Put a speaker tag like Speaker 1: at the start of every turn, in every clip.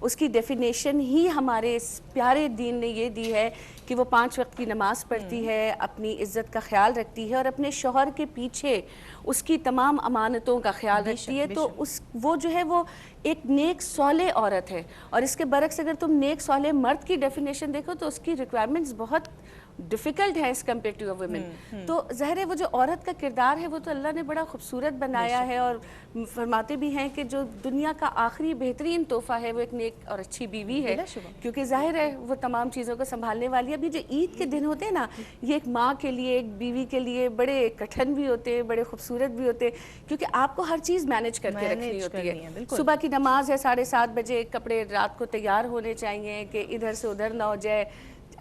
Speaker 1: اس کی ڈیفینیشن ہی ہمارے اس پیارے دین نے یہ دی ہے کہ وہ 5 وقت کی نماز پڑھتی ہے، اپنی عزت کا خیال رکھتی ہے اور اپنے شوہر کے پیچھے اس کی تمام امانتوں کا خیال رکھتی ہے، تو وہ جو ہے وہ ایک نیک صالح عورت ہے. اور اس کے برعکس اگر تم نیک صالح مرد کی ڈیفینیشن دیکھو تو اس کی ریکوائرمنٹس بہت ڈیفیکلٹ ہے اس کمپیئر ٹو ویمن. تو ظاہر ہے وہ جو عورت کا کردار ہے وہ تو اللہ نے بڑا خوبصورت بنایا ہے، اور فرماتے بھی ہیں کہ جو دنیا کا آخری بہترین تحفہ ہے وہ ایک نیک اور اچھی بیوی ہے، کیونکہ ظاہر ہے وہ تمام چیزوں کو سنبھالنے والی ہے. ابھی جو عید کے دن ہوتے ہیں نا، یہ ایک ماں کے لیے، ایک بیوی کے لیے بڑے کٹھن بھی ہوتے ہیں، بڑے خوبصورت بھی ہوتے ہیں، کیونکہ آپ کو ہر چیز مینیج کر کے رکھنی ہوتی ہے. صبح کی نماز ہے 7:30 بجے، کپڑے رات کو تیار ہونے چاہیے کہ ادھر سے ادھر نہ ہو جائے.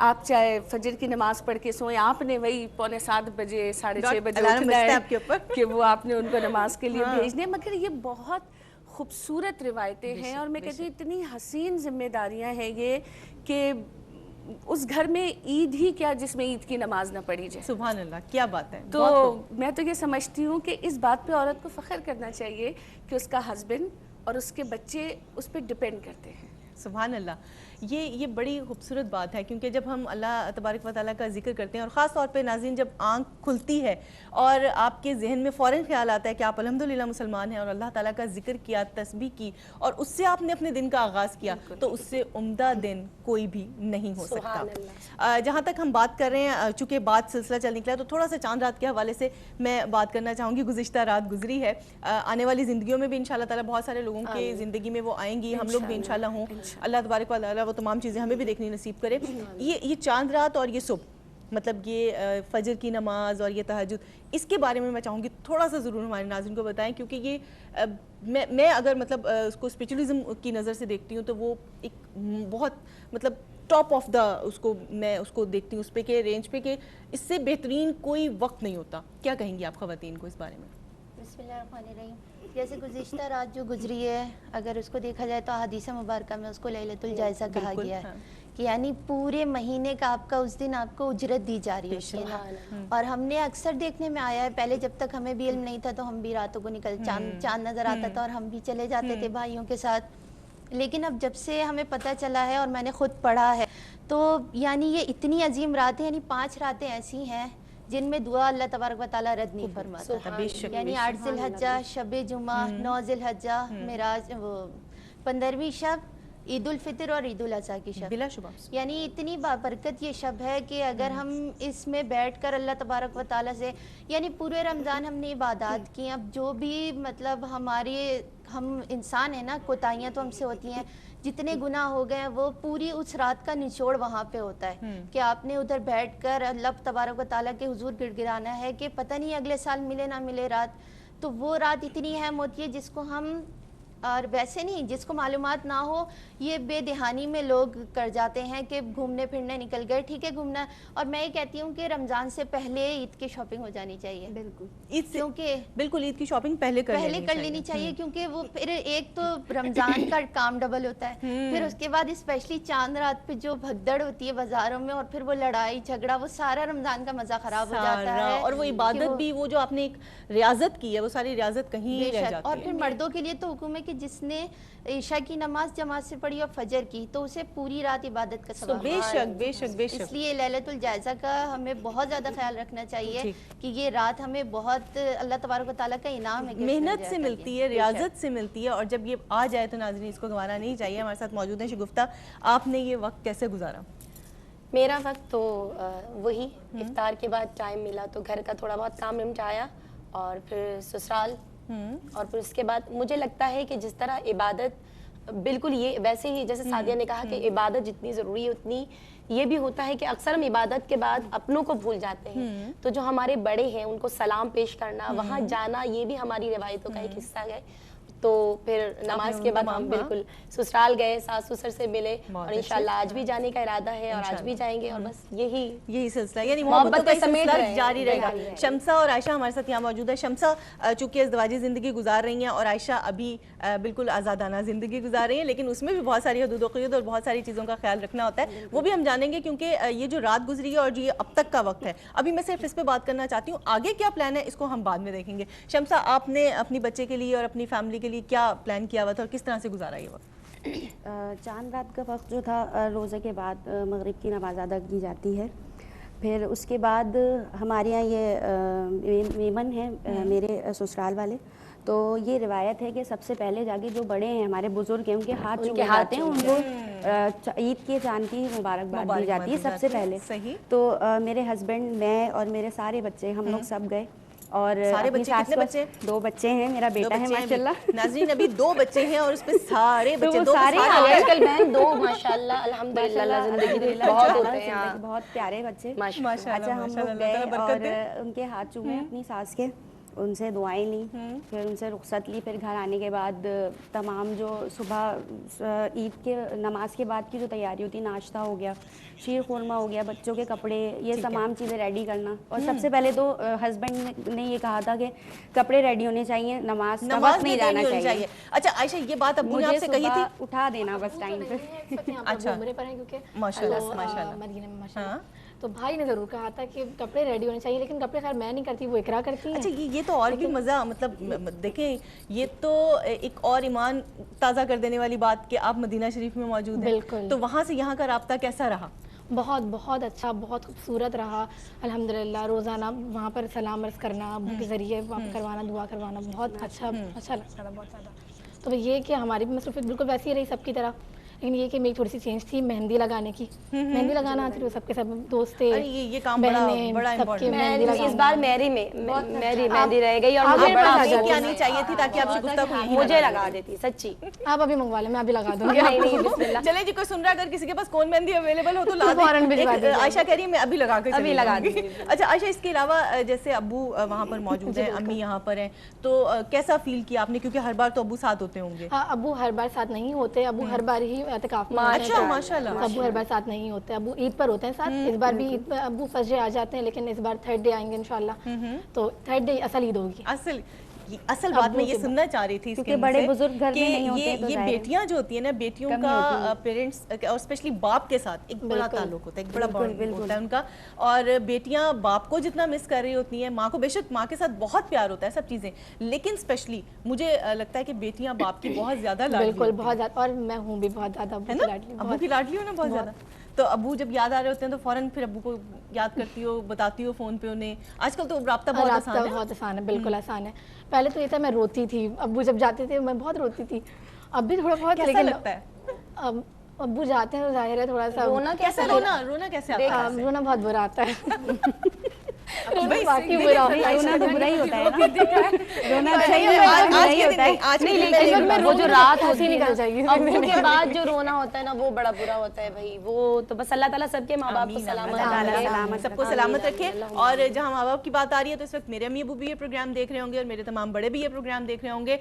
Speaker 1: آپ چاہے فجر کی نماز پڑھ کے سوئیں، آپ نے وہی 6:45 بجے 6:30 بجے اٹھنا ہے کہ وہ آپ نے ان کو نماز کے لیے بھیجنے. مگر یہ بہت خوبصورت روایتیں ہیں، اور میں کہتی ہوں اتنی حسین ذمہ داریاں ہیں یہ کہ اس گھر میں عید ہی کیا جس میں عید کی نماز نہ پڑھی جائے.
Speaker 2: سبحان اللہ، کیا بات ہے.
Speaker 1: تو میں تو یہ سمجھتی ہوں کہ اس بات پہ عورت کو فخر کرنا چاہیے کہ اس کا ہسبینڈ اور اس کے بچے اس پہ ڈپینڈ کرتے ہیں.
Speaker 2: سبحان اللہ. یہ بڑی خوبصورت بات ہے، کیونکہ جب ہم اللہ تبارک و تعالیٰ کا ذکر کرتے ہیں، اور خاص طور پہ ناظرین جب آنکھ کھلتی ہے اور آپ کے ذہن میں فوراً خیال آتا ہے کہ آپ الحمدللہ مسلمان ہیں اور اللہ تعالیٰ کا ذکر کیا، تسبیح کی، اور اس سے آپ نے اپنے دن کا آغاز کیا، تو اس سے عمدہ دن کوئی بھی نہیں ہو سکتا. جہاں تک ہم بات کر رہے ہیں، چونکہ بات سلسلہ چل نکلا، تو تھوڑا سا چاند رات کے حوالے سے میں بات کرنا چاہوں گی. گزشتہ رات گزری ہے، آنے والی زندگیوں میں بھی انشاءاللہ تعالیٰ بہت سارے لوگوں کے زندگی میں وہ آئیں گی، ہم لوگ بھی انشاءاللہ ہوں. اللہ تبارک و تعالیٰ وہ تمام چیزیں ہمیں بھی دیکھنی نصیب کرے. یہ چاند رات اور یہ صبح، مطلب یہ فجر کی نماز اور یہ تہجد، اس کے بارے میں چاہوں گی تھوڑا سا ضرور ہمارے ناظرین کو بتائیں، کیونکہ یہ میں اگر مطلب اس کو اسپریچولزم کی نظر سے دیکھتی ہوں تو وہ ایک بہت مطلب ٹاپ آف دا میں اس کو دیکھتی ہوں اس پہ کہ رینج پہ، کہ اس سے بہترین کوئی وقت نہیں ہوتا. کیا کہیں گی آپ خواتین کو اس بارے میں؟
Speaker 3: بسم اللہ الرحمن الرحیم. جیسے گزشتہ رات جو گزری ہے، اگر اس کو دیکھا جائے تو احادیث مبارکہ میں اس کو لیلۃ الجائزہ کہا گیا ہے، کہ یعنی پورے مہینے کا آپ کا اس دن آپ کو اجرت دی جا رہی ہے. اور ہم نے اکثر دیکھنے میں آیا ہے، پہلے جب تک ہمیں بھی علم نہیں تھا تو ہم بھی راتوں کو چاند نظر آتا تھا اور ہم بھی چلے جاتے تھے بھائیوں کے ساتھ. لیکن اب جب سے ہمیں پتہ چلا ہے اور میں نے خود پڑھا ہے، تو یعنی یہ اتنی عظیم راتیں، یعنی 5 راتیں ایسی ہیں جن میں دعا اللہ تبارک و تعالیٰ رد نہیں فرماتا. یعنی 8 ذی الحجہ، شب جمعہ، 9 ذی الحجہ، معراج، 15ویں شب، عید الفطر اور عید الاضحیٰ کی شب،
Speaker 2: بلا شبہ
Speaker 3: یعنی اتنی بابرکت یہ شب ہے کہ اگر ہم اس میں بیٹھ کر اللہ تبارک و تعالیٰ سے، یعنی پورے رمضان ہم نے عبادات کی، اب جو بھی مطلب ہم انسان ہیں نا، کوتاہیاں تو ہم سے ہوتی ہیں، جتنے گناہ ہو گئے ہیں وہ پوری اس رات کا نچوڑ وہاں پہ ہوتا ہے کہ آپ نے ادھر بیٹھ کر اللہ تبارک و تعالیٰ کے حضور گڑ گڑانا ہے کہ پتہ نہیں اگلے سال ملے نہ ملے رات. تو وہ رات اتنی اہم ہوتی ہے جس کو ہم، اور ویسے نہیں، جس کو معلومات نہ ہو یہ بے دہانی میں لوگ کر جاتے ہیں کہ گھومنے پھرنے نکل گئے. ٹھیک ہے گھومنا، اور میں یہ کہتی ہوں کہ رمضان سے پہلے عید کی شاپنگ ہو جانی چاہیے. بالکل
Speaker 2: عید سے،
Speaker 3: کیونکہ
Speaker 2: بالکل عید کی شاپنگ پہلے کر
Speaker 3: لینی چاہیے، کیونکہ وہ پھر ایک تو رمضان کا کام ڈبل ہوتا ہے، پھر اس کے بعد اسپیشلی چاند رات پہ جو بھگدڑ ہوتی ہے بازاروں میں، اور پھر وہ لڑائی جھگڑا، وہ سارا رمضان کا مزہ خراب ہو جاتا ہے.
Speaker 2: اور وہ عبادت بھی، وہ جو آپ نے ایک ریاضت کی ہے، وہ ساری ریاضت کہیں رہ جاتی ہے.
Speaker 3: اور پھر مردوں کے لیے تو حکم ہے کہ جس نے عشاء کی نماز جماعت سے پڑھی اور فجر کی تو اسے پوری رات عبادت کا ثواب.
Speaker 2: بے شک بے شک بے شک.
Speaker 3: اس لیے لیلۃ الجائزہ کا ہمیں بہت زیادہ خیال رکھنا چاہیے کہ یہ رات ہمیں بہت اللہ تبارک و تعالیٰ کا انعام ہے،
Speaker 2: محنت سے ملتی ہے، ریاضت سے ملتی ہے، اور جب یہ آ جائے تو ناظرین اس کو گنوانا نہیں چاہیے. ہمارے ساتھ موجود ہیں شگفتہ، آپ نے یہ وقت کیسے گزارا؟
Speaker 4: میرا وقت تو وہی افطار کے بعد ٹائم ملا تو گھر کا تھوڑا بہت کام نمٹایا، اور پھر سسرال، اور پھر اس کے بعد مجھے لگتا ہے کہ جس طرح عبادت بالکل یہ ویسے ہی جیسے سعدیہ نے کہا کہ عبادت جتنی ضروری ہے اتنی یہ بھی ہوتا ہے کہ اکثر ہم عبادت کے بعد اپنوں کو بھول جاتے ہیں. تو جو ہمارے بڑے ہیں ان کو سلام پیش کرنا، وہاں جانا، یہ بھی ہماری روایتوں کا ایک حصہ ہے. تو پھر نماز کے بعد ہم بالکل سسرال گئے، ساس سسر سے ملے، اور انشاءاللہ آج بھی جانے کا ارادہ ہے اور آج بھی جائیں گے، اور بس یہی
Speaker 2: سلسلہ، یعنی محبت کا سلسلہ جاری رہے گا. شمسہ اور عائشہ ہمارے ساتھ یہاں موجود ہے. شمسہ چونکہ ازدواجی زندگی گزار رہی ہیں اور عائشہ ابھی بالکل آزادانہ زندگی گزار رہی ہیں، لیکن اس میں بھی بہت ساری حدود و قیود اور بہت ساری چیزوں کا خیال رکھنا ہوتا ہے، وہ بھی ہم جانیں گے. کیونکہ یہ جو رات گزری ہے اور جو یہ اب تک کا وقت ہے، ابھی میں صرف اس پہ بات کرنا چاہتی ہوں. آگے کیا پلان ہے اس کو ہم بعد میں دیکھیں گے. شمسہ، آپ نے اپنی بچے کے لیے اور اپنی فیملی کے لیے کیا پلان کیا ہوا تھا اور کس طرح سے گزارا یہ وقت؟
Speaker 5: چاند رات کا وقت جو تھا روزے کے بعد مغرب کی نماز ادا کی جاتی ہے. پھر اس کے بعد ہمارے یہاں یہ میمن ہیں میرے سسرال والے, تو یہ روایت ہے کہ سب سے پہلے جا کے جو بڑے ہیں ہمارے بزرگ ہیں ان کے ہاتھ چومے جاتے ہیں, ان کو عید کے چاند کی مبارکباد دی جاتی ہے سب سے پہلے. تو میرے ہسبینڈ, میں اور میرے سارے بچے, ہم لوگ سب گئے. اور
Speaker 2: سارے بچے کتنے بچے؟
Speaker 5: 2 بچے ہیں, میرا بیٹا ہے ماشاءاللہ.
Speaker 2: ناظرین ابھی 2 بچے ہیں اور اس پہ سارے بچے,
Speaker 5: تو سارے
Speaker 4: آج کل بہن 2 ماشاءاللہ الحمدللہ زندگی بہت ہوتے ہیں,
Speaker 5: بہت پیارے بچے.
Speaker 2: ماشاءاللہ.
Speaker 5: اچھا ہم لوگ گئے اور ان کے ہاتھ چومے اپنی ساس کے, ان سے دعائیں لیں, پھر ان سے رخصت لی. پھر گھر آنے کے بعد تمام جو صبح عید کے نماز کے بعد کی جو تیاری ہوتی, ناشتہ ہو گیا, شیر خورمہ ہو گیا, بچوں کے کپڑے, یہ تمام چیزیں ریڈی کرنا. اور سب سے پہلے تو ہسبینڈ نے یہ کہا تھا کہ کپڑے ریڈی ہونے چاہیے, نماز کا وقت نہیں جانا چاہیے.
Speaker 2: اچھا عائشہ یہ بات ابو نے آپ سے کہی تھی؟
Speaker 5: اٹھا دینا بس ٹائم پہ.
Speaker 4: اچھا عمرے پر ہیں کیونکہ
Speaker 2: ماشاءاللہ
Speaker 4: مدینہ میں ماشاءاللہ, تو بھائی نے ضرور کہا تھا کہ کپڑے ریڈی ہونے چاہیے, لیکن کپڑے خیر میں نہیں کرتی, وہ اقرا کرتی ہیں.
Speaker 2: اچھا یہ تو اور بھی مزہ, مطلب دیکھیں یہ تو ایک اور ایمان تازہ کر دینے والی بات کہ آپ مدینہ شریف میں موجود ہیں.
Speaker 4: بالکل.
Speaker 2: تو وہاں سے یہاں کا رابطہ کیسا رہا؟
Speaker 4: بہت بہت اچھا, بہت خوبصورت رہا الحمدللہ. روزانہ وہاں پر سلام عرض کرنا, ابو کے ذریعے وہاں پر کروانا, دعا کروانا, بہت اچھا لگتا تھا, بہت زیادہ. تو یہ کہ ہماری بھی مصروفیت بالکل ویسی ہی رہی سب کی طرح, لیکن یہ کہ میری تھوڑی سی چینج تھی مہندی لگانے کی. مہندی لگانا آتی تھی, سب کے سب دوست تھے,
Speaker 2: یہ کام بڑا امپورٹنٹ
Speaker 4: ہے.
Speaker 6: اس بار میری مہندی رہ گئی, اور
Speaker 2: مجھے بڑا کیا آنی چاہیے تھی تاکہ آپ شگفتہ کو
Speaker 6: مجھے لگا دیتی سچی.
Speaker 4: آپ ابھی منگوا لیں, میں ابھی لگا دوں گی.
Speaker 2: چلے جی, کوئی سن رہا اگر کسی کے پاس کون مہندی اویلیبل ہو تو لا دیں. عائشہ کہہ رہی ہے میں ابھی لگا کے ابھی لگا دوں گی. اچھا عائشہ, اس کے علاوہ جیسے ابو وہاں پر موجود ہیں, امی یہاں پر ہیں, تو کیسا فیل کیا آپ نے, کیونکہ ہر بار تو ابو ساتھ ہوتے ہوں گے؟
Speaker 4: ہاں, ابو ہر بار ساتھ نہیں ہوتے, ابو ہر بار ہی اعتکاف میں.
Speaker 2: اچھا ماشاءاللہ.
Speaker 4: ابو ہر بار ساتھ نہیں ہوتے, ابو عید پر ہوتے ہیں ساتھ. اس بار بھی عید پر ابو فرسٹ ڈے آ جاتے ہیں, لیکن اس بار تھرڈ ڈے آئیں گے انشاءاللہ. تو تھرڈ ڈے اصل عید ہوگی.
Speaker 2: اصل بات میں یہ سننا چاہ رہی تھی
Speaker 5: کیونکہ بڑے بزرگ گھر میں نہیں ہوتے,
Speaker 2: یہ بیٹیاں جو ہوتی ہیں نا, بیٹیوں کا پیرنٹس اور اسپیشلی باپ کے ساتھ ایک بڑا تعلق ہوتا ہے, ایک بڑا بانڈ ہوتا ہے ان کا. اور بیٹیاں باپ کو جتنا مس کر رہی ہوتی ہیں, ماں کو بے شک ماں کے ساتھ بہت پیار ہوتا ہے سب چیزیں, لیکن اسپیشلی مجھے لگتا ہے کہ بیٹیاں باپ کی بہت زیادہ لاڈلی.
Speaker 4: بالکل بہت زیادہ, اور میں ہوں بھی بہت زیادہ
Speaker 2: ابو کی لاڈلی ہو نا, بہت زیادہ. تو ابو جب یاد آ رہے ہوتے ہیں تو فوراً پھر ابو کو یاد کرتی ہو, بتاتی ہو فون پہ انہیں. آج کل تو رابطہ بہت
Speaker 4: آسان ہے. بالکل آسان ہے. پہلے تو یہ تھا میں روتی تھی, ابو جب جاتے تھے میں بہت روتی تھی, اب بھی تھوڑا بہت.
Speaker 2: کیسا لگتا ہے
Speaker 4: ابو جاتے ہیں تو ظاہر ہے تھوڑا سا
Speaker 2: رونا کیسے
Speaker 4: رونا بہت برا آتا ہے.
Speaker 5: رونا تو برا ہی ہوتا ہے, رونا برا ہی ہوتا ہے.
Speaker 6: وہ جو رات ہوتی ہے ابو کے بعد جو رونا ہوتا ہے نا, وہ بڑا برا ہوتا ہے بھائی. وہ تو بس اللہ تعالیٰ سب کے ماں باپ کو سلامت,
Speaker 2: سب کو سلامت رکھے. اور جہاں ماں باپ کی بات آ رہی ہے تو اس وقت میرے امی ابو بھی یہ پروگرام دیکھ رہے ہوں گے, اور میرے تمام بڑے بھی یہ پروگرام دیکھ رہے ہوں گے.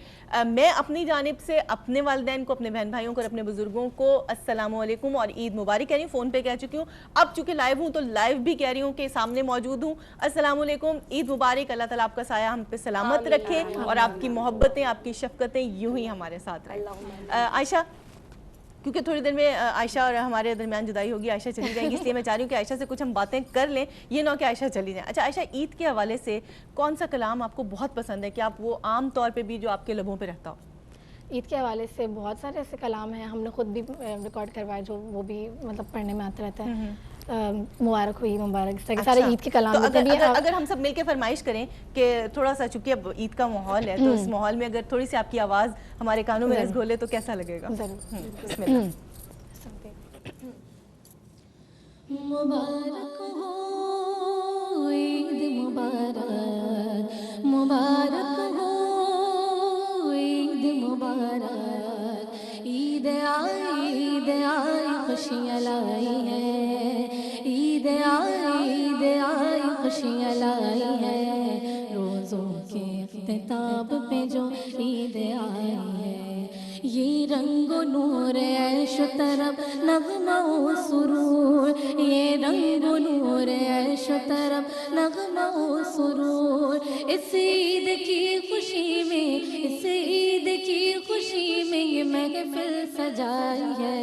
Speaker 2: میں اپنی جانب سے اپنے والدین کو, اپنے بہن بھائیوں کو اور اپنے بزرگوں کو السلام علیکم اور عید مبارک کہہ رہی ہوں. فون پہ کہہ چکی ہوں, اب چونکہ لائیو ہوں تو لائیو بھی کہہ رہی ہوں کہ سامنے موجود ہوں. السلام علیکم, عید مبارک. اللہ تعالیٰ آپ کا سایہ ہم پہ سلامت رکھے, اور آپ کی محبتیں, آپ کی شفقتیں یوں ہی ہمارے ساتھ رہیں. عائشہ, کیونکہ تھوڑی دیر میں عائشہ اور ہمارے درمیان جدائی ہوگی, عائشہ چلی جائیں گی, اس لیے میں چاہ رہی ہوں کہ عائشہ سے کچھ ہم باتیں کر لیں, یہ نہ کہ عائشہ چلی جائیں. اچھا عائشہ, عید کے حوالے سے کون سا کلام آپ کو بہت پسند ہے کہ آپ وہ عام طور پہ بھی جو آپ کے لبوں پہ رہتا ہو؟
Speaker 4: عید کے حوالے سے بہت سارے ایسے کلام ہیں, ہم نے خود بھی ریکارڈ کروائے جو وہ بھی مطلب پڑھنے میں آتے رہتے ہیں. مبارک ہوئی مبارک, سارے عید کے کلام.
Speaker 2: اگر ہم سب مل کے فرمائش کریں کہ تھوڑا سا, چونکہ اب عید کا ماحول ہے تو اس ماحول میں اگر تھوڑی سی آپ کی آواز ہمارے کانوں میں رس گھولے تو کیسا لگے گا؟ بسم اللہ.
Speaker 7: مبارک ہو عید مبارک, مبارک ہو عید مبارک, عید آئی خوشیاں لائی ہے, عید آئی خوشیاں لائی ہے, روزوں کے اختتام پہ جو عید آئی ہے, یہ رنگ و نور عیش و طرب نغمہ و سرور, یہ رنگ و نور عیش و طرب نغمہ و سرور, اس عید کی خوشی میں, اس عید کی خوشی میں یہ محفل سجائی ہے,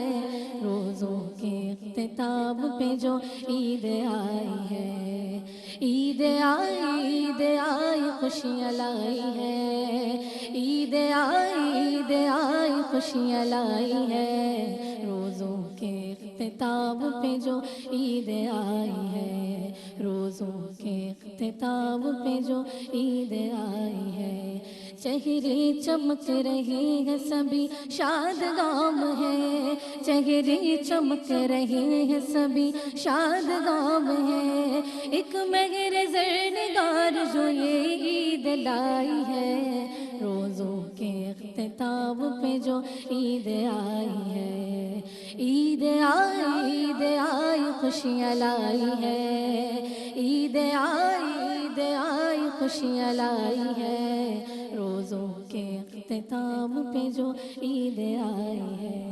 Speaker 7: روزوں کے اختتام پہ جو عید آئی ہے، عید آئی خوشیاں لائی ہے، عید آئی خوشیاں لائی ہے، روزوں کے اختتام پہ جو عید آئی ہے، روزوں کے اختتام پہ جو عید آئی ہے، چہرے چمک رہے ہیں سبھی شادگام ہے، چہرے چمک رہے ہیں سبھی شادگام ہے، ایک مہر زرنگار جو یہ عید لائی ہے، روزوں کے اختتام پہ جو عید آئی ہے، عید آئی خوشیاں لائی ہے، عید آئی خوشیاں لائی ہے، روزوں کے اختتام پہ جو عید آئی ہے۔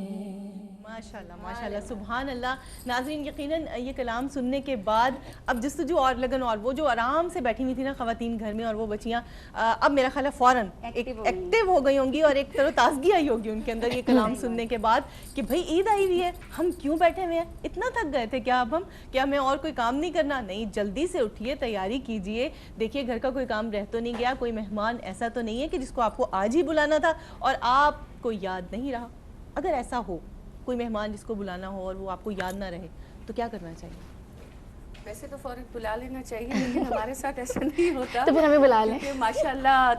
Speaker 2: ماشاءاللہ ماشاءاللہ سبحان اللہ۔ ناظرین یقیناً یہ کلام سننے کے بعد اب جستجو اور لگن، اور وہ جو آرام سے بیٹھی ہوئی تھی نا خواتین گھر میں اور وہ بچیاں، اب میرا خیال ہے فوراً ایکٹیو ہو گئی ہوں گی اور ایک طرح تازگی آئی ہوگی ان کے اندر یہ کلام سننے کے بعد کہ بھائی عید آئی ہوئی ہے، ہم کیوں بیٹھے ہوئے ہیں، اتنا تھک گئے تھے کیا اب ہم، کیا ہمیں اور کوئی کام نہیں کرنا؟ نہیں، جلدی سے اٹھیے، تیاری کیجئے۔ دیکھیے گھر کا کوئی کام رہ تو نہیں گیا، کوئی مہمان ایسا تو نہیں ہے کہ جس کو آپ کو آج ہی بلانا تھا اور آپ کو یاد نہیں رہا۔ اگر ایسا ہو کوئی مہمان جس کو بلانا ہو اور وہ آپ کو یاد نہ رہے تو کیا کرنا چاہیے؟
Speaker 1: ویسے تو فوراً بلا لینا چاہیے، لیکن ہمارے ساتھ ایسا نہیں ہوتا،
Speaker 6: تو پھر ہمیں بلا لیں،
Speaker 1: کیونکہ ماشاءاللہ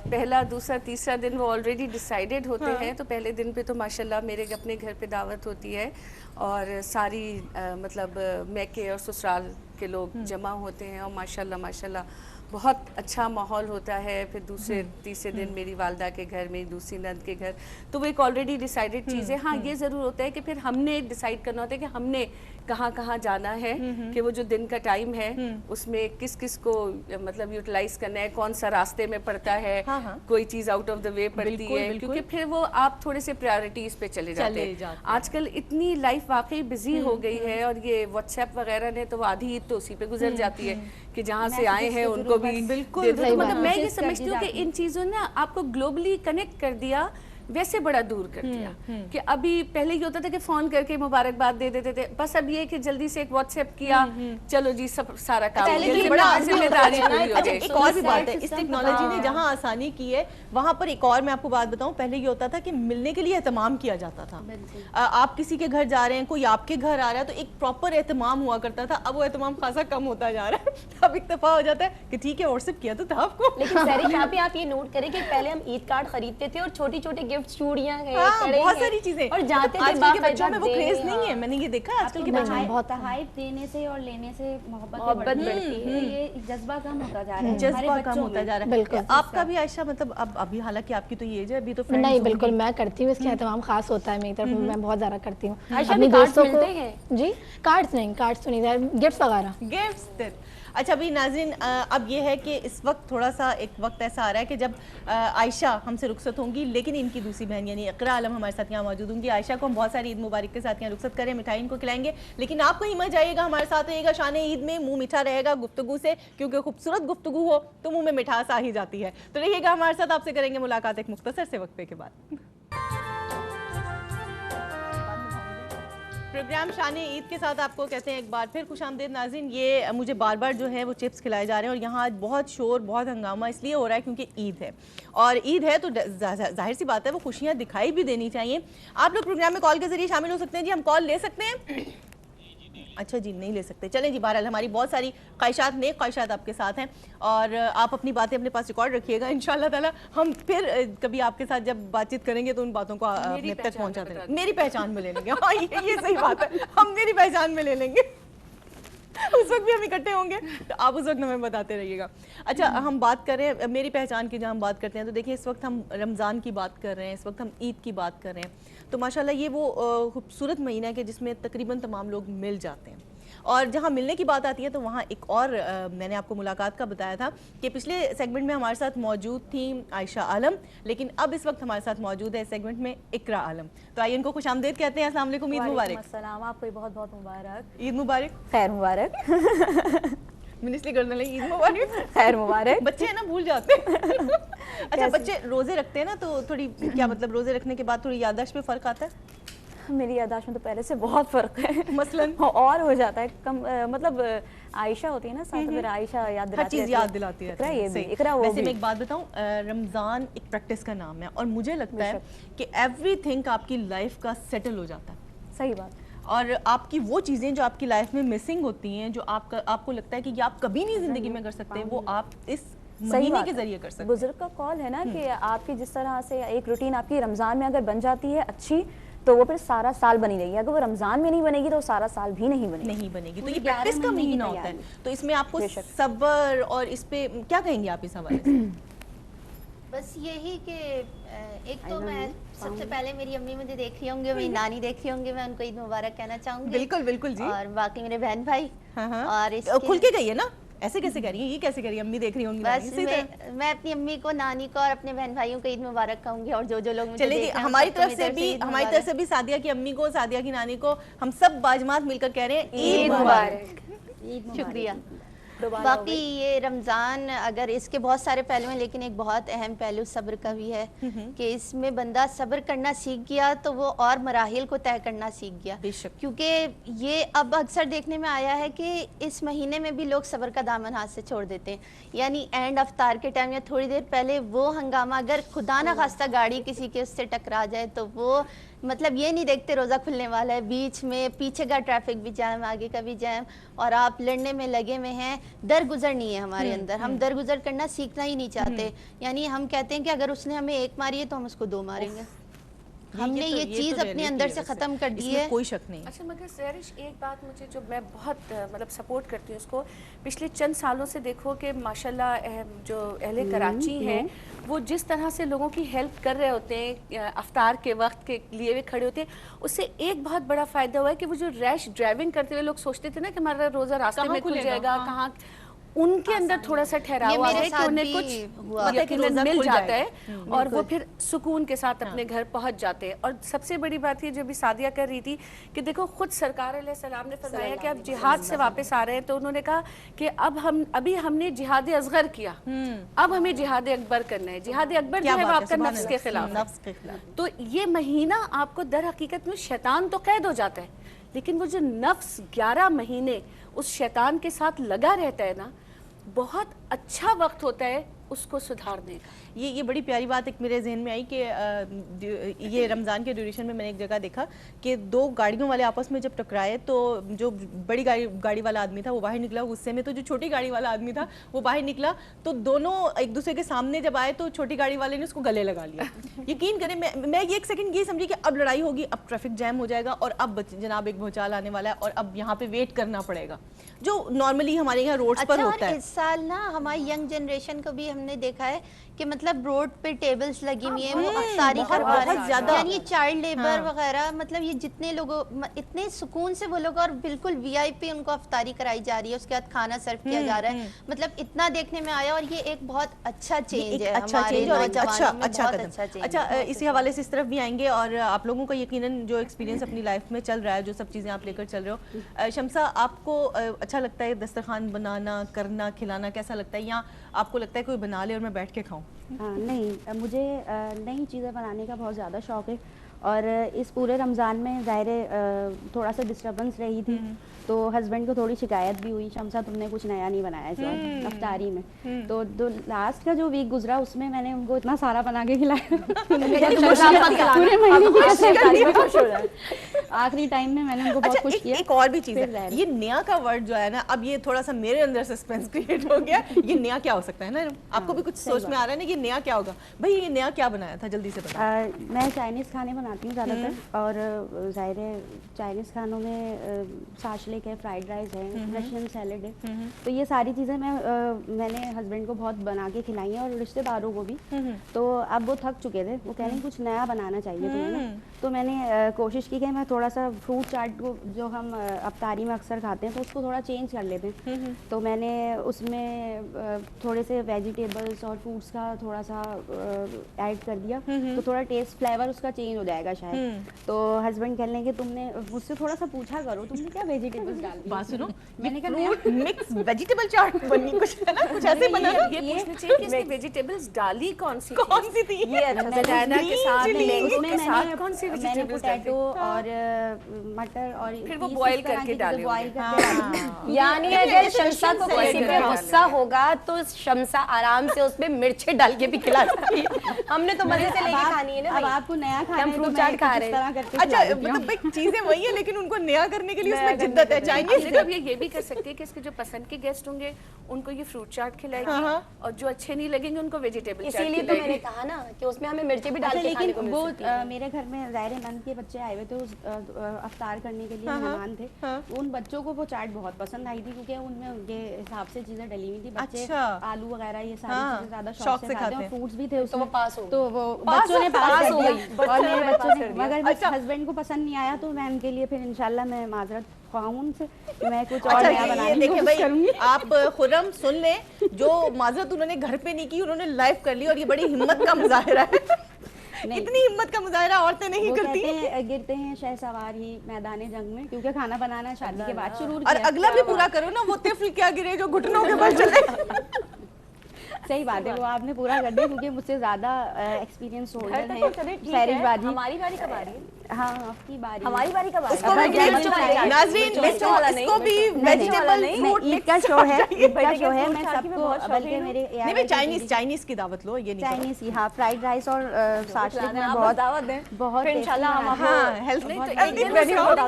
Speaker 1: پہلا دوسرا تیسرا دن وہ آلریڈی ڈیسائیڈڈ ہوتے ہیں، تو پہلے دن پہ تو ماشاءاللہ میرے اپنے گھر پہ دعوت ہوتی ہے اور ساری مطلب میکے اور سسرال کے لوگ جمع ہوتے ہیں اور ماشاءاللہ بہت اچھا ماحول ہوتا ہے۔ پھر دوسرے تیسرے دن میری والدہ کے گھر، میری دوسری نند کے گھر، تو وہ ایک آلریڈی ڈیسائیڈڈ چیز ہے۔ ہاں یہ ضرور ہوتا ہے کہ پھر ہم نے ڈیسائیڈ کرنا ہوتا ہے کہ ہم نے کہاں کہاں جانا ہے، کہ وہ جو دن کا ٹائم ہے اس میں کس کس کو مطلب یوٹیلائز کرنا ہے، کون سا راستے میں پڑتا ہے، کوئی چیز آؤٹ آف دا وے پڑتی ہے، کیونکہ پھر وہ آپ تھوڑے سے پرائرٹیز پہ چلے جاتے ہیں۔ آج کل اتنی لائف واقعی بزی ہو گئی ہے اور یہ واٹس ایپ وغیرہ نے تو آدھی عید تو اسی پہ گزر جاتی ہے کہ جہاں سے آئے ہیں ان کو بھی بالکل۔ مطلب میں یہ سمجھتی ہوں کہ ان چیزوں نے آپ کو گلوبلی کنیکٹ کر دیا، ویسے بڑا دور کر دیا کہ ابھی پہلے یہ ہوتا تھا کہ فون کر کے مبارکباد دے دیتے تھے، بس اب یہ کہ جلدی سے ایک واٹس ایپ کیا، چلو جی سب سارا کام ذمہ داری پوری ہو گئی۔
Speaker 2: ایک اور بھی بات ہے، اس ٹیکنالوجی نے جہاں آسانی کی ہے وہاں پر ایک اور میں آپ کو بات بتاؤں، پہلے یہ ہوتا تھا کہ ملنے کے لیے اہتمام کیا جاتا تھا، آپ کسی کے گھر جا رہے ہیں، کوئی آپ کے گھر آ رہا ہے تو ایک پراپر اہتمام ہوا کرتا تھا، اب وہ اہتمام خاصا کم ہوتا جا رہا ہے، اب اکتفا ہو جاتا ہے کہ ٹھیک ہے واٹس ایپ کیا تو تھا آپ کو۔
Speaker 6: لیکن سہری یہاں پہ آپ یہ نوٹ کریں کہ پہلے ہم عید کارڈ خریدتے تھے اور چھوٹی چھوٹی گفٹ، چوڑیاں
Speaker 2: بہت ساری چیزیں،
Speaker 6: اور جاتے
Speaker 2: آج کل کے بچوں میں وہ کریز نہیں ہے، میں نے یہ دیکھا ہے آج کل کے بچوں میں
Speaker 5: بہت تحائف دینے سے اور لینے سے محبت بڑھتی ہے، یہ جذبہ کم ہوتا جا رہا ہے،
Speaker 2: جذبہ کم ہوتا جا رہا ہے۔
Speaker 6: بالکل
Speaker 2: آپ کا بھی عائشہ مطلب ابھی حالانکہ آپ کی تو یہ ایج ہے، ابھی تو
Speaker 6: نہیں بالکل میں کرتی ہوں، اس کا اہتمام خاص ہوتا ہے میری طرف، میں بہت زیادہ کرتی ہوں۔
Speaker 4: اپنی دوستوں کو
Speaker 6: جی کارڈز نہیں، کارڈز تو نہیں، گفٹس وغیرہ،
Speaker 2: گفٹس۔ اچھا بھی ناظرین اب یہ ہے کہ اس وقت تھوڑا سا ایک وقت ایسا آ رہا ہے کہ جب عائشہ ہم سے رخصت ہوں گی، لیکن ان کی دوسری بہن یعنی اقرا عالم ہمارے ساتھ یہاں موجود ہوں گی۔ عائشہ کو ہم بہت ساری عید مبارک کے ساتھ یہاں رخصت کریں، مٹھائی ان کو کھلائیں گے، لیکن آپ کہیں مت جائیے گا، ہمارے ساتھ رہیے گا شان عید میں، منہ میٹھا رہے گا گفتگو سے، کیونکہ خوبصورت گفتگو ہو تو منہ میں مٹھاس آ ہی جاتی ہے۔ تو رہیے گا ہمارے ساتھ، آپ سے کریں گے ملاقات ایک مختصر سے وقفے کے بعد۔ پروگرام شان عید کے ساتھ آپ کو کہتے ہیں ایک بار پھر خوش آمدید ناظرین۔ یہ مجھے بار بار جو ہے وہ چپس کھلائے جا رہے ہیں اور یہاں آج بہت شور بہت ہنگامہ اس لیے ہو رہا ہے کیونکہ عید ہے، اور عید ہے تو ظاہر سی بات ہے وہ خوشیاں دکھائی بھی دینی چاہیے۔ آپ لوگ پروگرام میں کال کے ذریعے شامل ہو سکتے ہیں، جی ہم کال لے سکتے ہیں؟ اچھا جی نہیں لے سکتے، چلیں جی بہرحال ہماری بہت ساری خواہشات، نیک خواہشات آپ کے ساتھ ہیں اور آپ اپنی باتیں اپنے پاس ریکارڈ رکھیے گا، انشاءاللہ تعالی ہم پھر کبھی آپ کے ساتھ جب بات چیت کریں گے تو ان باتوں کو اپنے تک پہنچاتے ہیں، میری پہچان میں لے لیں گے۔ ہاں یہ صحیح بات ہے، ہم میری پہچان میں لے لیں گے، اس وقت بھی ہم اکٹھے ہوں گے تو آپ اس وقت ہمیں بتاتے رہیے گا۔ اچھا ہم بات کر رہے ہیں میری پہچان کی، جہاں ہم بات کرتے ہیں تو دیکھیں اس وقت ہم رمضان کی بات کر رہے ہیں، اس وقت ہم عید کی بات کر رہے ہیں، تو ماشاءاللہ یہ وہ خوبصورت مہینہ ہے کہ جس میں تقریباً تمام لوگ مل جاتے ہیں، اور جہاں ملنے کی بات آتی ہے تو وہاں ایک اور میں نے آپ کو ملاقات کا بتایا تھا کہ پچھلے سیگمنٹ میں ہمارے ساتھ موجود تھیں عائشہ عالم، لیکن اب اس وقت ہمارے ساتھ موجود ہے اس سیگمنٹ میں اقرا عالم، تو آئیے ان کو خوش آمدید کہتے ہیں۔ السلام علیکم، عید مبارک۔
Speaker 4: السلام، آپ کو بہت بہت مبارک،
Speaker 2: عید مبارک،
Speaker 4: خیر مبارک،
Speaker 2: منسٹری کرنے لگی عید مبارک،
Speaker 4: خیر مبارک۔
Speaker 2: بچے ہیں نا بھول جاتے ہیں۔ اچھا بچے روزے رکھتے ہیں نا تو تھوڑی کیا مطلب روزے رکھنے کے بعد تھوڑی یادداشت پہ فرق آتا ہے؟
Speaker 8: میری یادداشت میں تو پہلے سے بہت فرق ہے
Speaker 2: مثلاً
Speaker 8: اور ہو جاتا ہے کم مطلب عائشہ ہوتی ہے نا ساتھ، پھر عائشہ یاد
Speaker 2: ہر چیز یاد دلاتی
Speaker 8: اقرا
Speaker 2: ہے.
Speaker 8: یہ بھی
Speaker 2: صحیح.
Speaker 8: اقرا وہ
Speaker 2: ویسے میں
Speaker 8: بھی.
Speaker 2: ایک بات بتاؤں, رمضان ایک پریکٹس کا نام ہے اور مجھے لگتا ہے کہ ایوری تھنگ آپ کی لائف کا سیٹل ہو جاتا ہے.
Speaker 8: صحیح بات.
Speaker 2: اور آپ کی وہ چیزیں جو آپ کی لائف میں مسنگ ہوتی ہیں, جو آپ کو لگتا ہے کہ یہ آپ کبھی نہیں زندگی میں کر سکتے, وہ آپ اس مہینے کے ذریعے کر سکتے ہیں.
Speaker 8: بزرگ کا قول ہے نا کہ آپ کی جس طرح سے ایک روٹین آپ کی رمضان میں اگر بن جاتی ہے اچھی, تو وہ پھر سارا سال بنی رہے گی. اگر وہ رمضان میں نہیں بنے گی تو سارا سال بھی نہیں بنے گی.
Speaker 2: تو یہ پریکٹس کا مہینہ ہوتا ہے, تو اس میں آپ کو صبر, اور اس پہ کیا کہیں گے آپ اس حوالے سے؟
Speaker 3: بس یہی کہ ایک تو میں سب سے پہلے میری امی مجھے دیکھ رہی ہوں گی, میری نانی دیکھ رہی ہوں گی, میں ان کو عید مبارک کہنا چاہوں گی.
Speaker 2: بالکل بالکل جی.
Speaker 3: اور باقی میرے بہن بھائی, اور
Speaker 2: کھل کے کہیے نا, ایسے کیسے کہہ رہی ہیں, یہ کیسے کہہ رہی ہیں, امی دیکھ رہی ہوں گی.
Speaker 3: بس میں اپنی امی کو, نانی کو اور اپنے بہن بھائیوں کو عید مبارک کہوں گی, اور جو لوگ مجھے
Speaker 2: چلے جی, ہماری طرف سے بھی سعدیہ کی امی کو, سعدیہ کی نانی کو, ہم سب باجماعت مل کر کہہ رہے ہیں عید مبارک.
Speaker 3: شکریہ. باقی یہ رمضان, اگر اس کے بہت سارے پہلو ہیں, لیکن ایک بہت اہم پہلو صبر کا بھی ہے کہ اس میں بندہ صبر کرنا سیکھ گیا تو وہ اور مراحل کو طے کرنا سیکھ گیا. کیونکہ یہ اب اکثر دیکھنے میں آیا ہے کہ اس مہینے میں بھی لوگ صبر کا دامن ہاتھ سے چھوڑ دیتے ہیں. یعنی اینڈ افطار کے ٹائم یا تھوڑی دیر پہلے وہ ہنگامہ, اگر خدا نہ خواستہ گاڑی کسی کے اس سے ٹکرا جائے, تو وہ مطلب یہ نہیں دیکھتے روزہ کھلنے والا ہے, بیچ میں پیچھے کا ٹریفک بھی جام, آگے کا بھی جام, اور آپ لڑنے میں لگے ہوئے ہیں. درگزر نہیں ہے ہمارے اندر, ہم درگزر کرنا سیکھنا ہی نہیں چاہتے. یعنی ہم کہتے ہیں کہ اگر اس نے ہمیں ایک ماری ہے تو ہم اس کو 2 ماریں گے. ہم نے یہ چیز اپنے اندر سے ختم کر دی ہے,
Speaker 2: کوئی شک نہیں.
Speaker 1: اچھا مگر سہرش ایک بات مجھے جو میں بہت مطلب سپورٹ کرتی ہوں اس کو, پچھلے چند سالوں سے دیکھو کہ ماشاءاللہ جو اہل کراچی ہیں وہ جس طرح سے لوگوں کی ہیلپ کر رہے ہوتے ہیں, افطار کے وقت کے لیے بھی کھڑے ہوتے ہیں, اس سے ایک بہت بڑا فائدہ ہوا ہے کہ وہ جو ریش ڈرائیونگ کرتے ہوئے لوگ سوچتے تھے نا کہ ہمارا روزہ راستے میں کھل جائے گا, کہاں, ان کے اندر تھوڑا سا ٹھہراؤ ہے کہ انہیں کچھ یقیناً مل جاتا ہے اور وہ پھر سکون کے ساتھ اپنے گھر پہنچ جاتے ہیں. اور سب سے بڑی بات یہ جو بھی سعدیہ کر رہی تھی کہ دیکھو خود سرکار علیہ السلام نے فرمایا کہ اب جہاد سے واپس آ رہے ہیں, تو انہوں نے کہا کہ ابھی ہم نے جہاد اصغر کیا, اب ہمیں جہاد اکبر کرنا ہے. جہاد اکبر جو ہے وہ آپ کا نفس کے خلاف. تو یہ مہینہ آپ کو در حقیقت میں شیطان تو قید ہو جاتا ہے, لیکن وہ جو نفس 11 مہینے اس شیطان کے ساتھ لگا رہتا ہے نا, بہت اچھا وقت ہوتا ہے اس کو سدھارنے کا.
Speaker 2: یہ بڑی پیاری بات ایک میرے ذہن میں آئی کہ یہ رمضان کے ڈیوریشن میں نے ایک جگہ دیکھا کہ 2 گاڑیوں والے آپس میں جب ٹکرائے تو جو بڑی گاڑی والا آدمی تھا وہ باہر نکلا غصے میں, تو جو چھوٹی گاڑی والا آدمی تھا وہ باہر نکلا, تو دونوں ایک دوسرے کے سامنے جب آئے تو چھوٹی گاڑی والے نے اس کو گلے لگا لیا. یقین کریں میں یہ ایک سیکنڈ یہ سمجھی کہ اب لڑائی ہوگی, اب ٹریفک جیم ہو جائے گا, اور اب جناب ایک بھونچال آنے والا ہے, اور اب یہاں پہ ویٹ کرنا پڑے گا, جو نارملی ہمارے یہاں روڈز پر ہوتا ہے.
Speaker 3: اس سال نا ہماری ینگ جنریشن کو بھی ہم نے دیکھا ہے کہ مطلب روڈ پہ ٹیبلز لگی ہوئی ہیں, وہ افطاری کروا رہے ہیں, یعنی چائلڈ لیبر وغیرہ, مطلب یہ جتنے لوگوں, اتنے سکون سے وہ لوگ, اور بالکل VIP ان کو افطاری کرائی جا رہی ہے, اس کے بعد کھانا سرو کیا جا رہا ہے, مطلب اتنا دیکھنے میں آیا, اور یہ ایک بہت اچھا چینج ہے ہمارے نوجوانوں میں, بہت اچھا چینج.
Speaker 2: اچھا, اسی حوالے سے اس طرف بھی آئیں گے, اور آپ لوگوں کا یقیناً جو ایکسپیرینس اپنی لائف میں چل رہا ہے, جو سب چیزیں آپ لے کر چل رہے ہو, شمسہ آپ کو اچھا لگتا ہے دسترخوان بنانا, کرنا, کھلانا, کیسا لگتا ہے, یا آپ کو لگتا ہے کوئی بنا لے اور میں بیٹھ کے کھاؤں؟
Speaker 5: نہیں, مجھے نئی چیزیں بنانے کا بہت زیادہ شوق ہے, اور اس پورے رمضان میں ظاہر تھوڑا سا ڈسٹربنس رہی تھی, تو ہسبینڈ کو تھوڑی شکایت بھی ہوئی, شمسہ تم نے کچھ نیا نہیں بنایا اس وقت افطاری میں. تو لاسٹ کا جو ویک گزرا اس میں نے ان کو اتنا سارا بنا کے کھلایا پورے مہینے کی, آخری ٹائم میں نے ان کو بہت خوش کیا.
Speaker 2: ایک اور بھی چیز ہے, یہ نیا کا ورڈ جو ہے نا, اب یہ تھوڑا سا میرے اندر سسپینس کریٹ ہو گیا, یہ نیا کیا ہو سکتا ہے نا, آپ کو بھی کچھ سوچ میں آ رہا ہے نا, یہ نیا کیا ہوگا بھائی, یہ نیا کیا بنایا تھا, جلدی سے بتاؤ.
Speaker 5: میں چائنیز کھانے بناتی ہوں زیادہ تر, اور ظاہر ہے چائنیز کھانوں میں ساشلک ہے, فرائیڈ رائس ہے, رشین سیلڈ ہے, تو یہ ساری چیزیں میں نے ہسبینڈ کو بہت بنا کے کھلائی ہیں, اور رشتے داروں کو بھی. تو اب وہ تھک چکے تھے, وہ کہہ رہے ہیں کچھ نیا بنانا چاہیے تمہیں, تو میں نے کوشش کی کہ میں تھوڑا سا فروٹ چاٹ کو جو ہم افطاری میں اکثر کھاتے ہیں تو اس کو تھوڑا چینج کر لیتے ہیں. تو میں نے اس میں تھوڑے سے ویجیٹیبلس اور فروٹس کا تھوڑا سا ایڈ کر دیا, تو تھوڑا ٹیسٹ فلیور اس کا چینج ہو جائے جائے گا شاید. تو ہسبینڈ کہنے لگے تم نے مجھ سے تھوڑا سا پوچھا کرو تم نے کیا ویجیٹیبلس ڈال دی.
Speaker 2: بات سنو,
Speaker 5: میں نے کہا
Speaker 2: فروٹ مکس ویجیٹیبل چاٹ بنی کچھ ہے نا, کچھ ایسے بنا نا.
Speaker 1: یہ پوچھنا چاہیے کہ اس نے ویجیٹیبلز ڈالی کون سی
Speaker 2: تھی.
Speaker 1: یہ بنانا کے ساتھ مینگو کے ساتھ کون سی
Speaker 5: میں نے
Speaker 1: ویجیٹیبلز ڈالی,
Speaker 5: پوٹیٹو اور مٹر اور
Speaker 1: پھر وہ بوائل کر کے ڈالے
Speaker 5: بوائل کر کے.
Speaker 4: یعنی اگر شمسا کو کسی پہ غصہ ہوگا تو شمسا آرام سے اس میں مرچیں ڈال کے بھی کھلا سکتی ہے. ہم نے تو مزے سے لے کے کھانی ہے نا.
Speaker 5: اب آپ کو نیا کھانا
Speaker 4: ہم فروٹ چاٹ کھا رہے ہیں.
Speaker 2: اچھا مطلب چیزیں وہی ہیں لیکن ان کو نیا کرنے کے لیے اس میں جدت ہے. چائنیز
Speaker 1: یہ بھی کر سکتے ہیں کہ اس کے جو پسند کے گیسٹ ہوں گے ان کو یہ فروٹ چاٹ کھلائے گی اور جو اچھے نہیں لگیں گے ان کو ویجیٹیبل چاٹ.
Speaker 4: اسی لیے تو میں نے کہا نا کہ اس میں ہمیں مرچیں بھی ڈال کے کھانے کو مل سکتی ہیں.
Speaker 5: میرے گھر میں ظاہر نند کے بچے آئے ہوئے تھے افطار کرنے کے لیے, مہمان تھے. ان بچوں کو وہ چاٹ بہت پسند آئی تھی کیونکہ ان میں یہ حساب سے چیزیں ڈلی ہوئی تھی. بچے آلو وغیرہ یہ ساری چیزیں زیادہ شوق سے کھاتے ہیں, فروٹس بھی تھے اس میں, تو وہ بچوں نے پاس کر دیا اور میرے بچوں نے. مگر ہسبینڈ کو پسند نہیں آیا تو میں ان کے لیے پھر انشاءاللہ میں معذرت خواہوں ان سے کہ میں کچھ اور نیا بنانے کی کوشش کروں گی.
Speaker 2: آپ خرم سن لیں, جو معذرت انہوں نے گھر پہ نہیں کی انہوں نے لائیو کر لی, اور یہ بڑی ہمت کا مظاہرہ ہے. اتنی ہمت کا مظاہرہ عورتیں نہیں کرتی.
Speaker 5: گرتے ہیں شہ سوار ہی میدان جنگ میں, کیونکہ کھانا بنانا شادی کے بعد شروع کیا.
Speaker 2: اور اگلا بھی پورا کرو نا, وہ طفل کیا گرے جو گھٹنوں کے بل چلے.
Speaker 5: صحیح بات ہے, وہ آپ نے پورا کر دیا کیونکہ مجھ سے زیادہ ایکسپیرینس ہولڈر ہیں. سیرش باجی
Speaker 8: ہماری باری کب آ رہی ہے؟
Speaker 5: ہاں آپ کی باری.
Speaker 8: ہماری باری کب آ رہی ہے؟
Speaker 2: ناظرین اس کو بھی ویجیٹیبل فروٹ
Speaker 5: عید کا شو ہے, عید کا شو ہے. میں سب کو بلکہ میرے
Speaker 2: نہیں چائنیز کی دعوت لو, یہ نہیں
Speaker 5: چائنیز کی. ہاں فرائیڈ رائس اور ساشلیک میں بہت
Speaker 8: دعوت دیں
Speaker 5: بہت
Speaker 8: انشاءاللہ ہم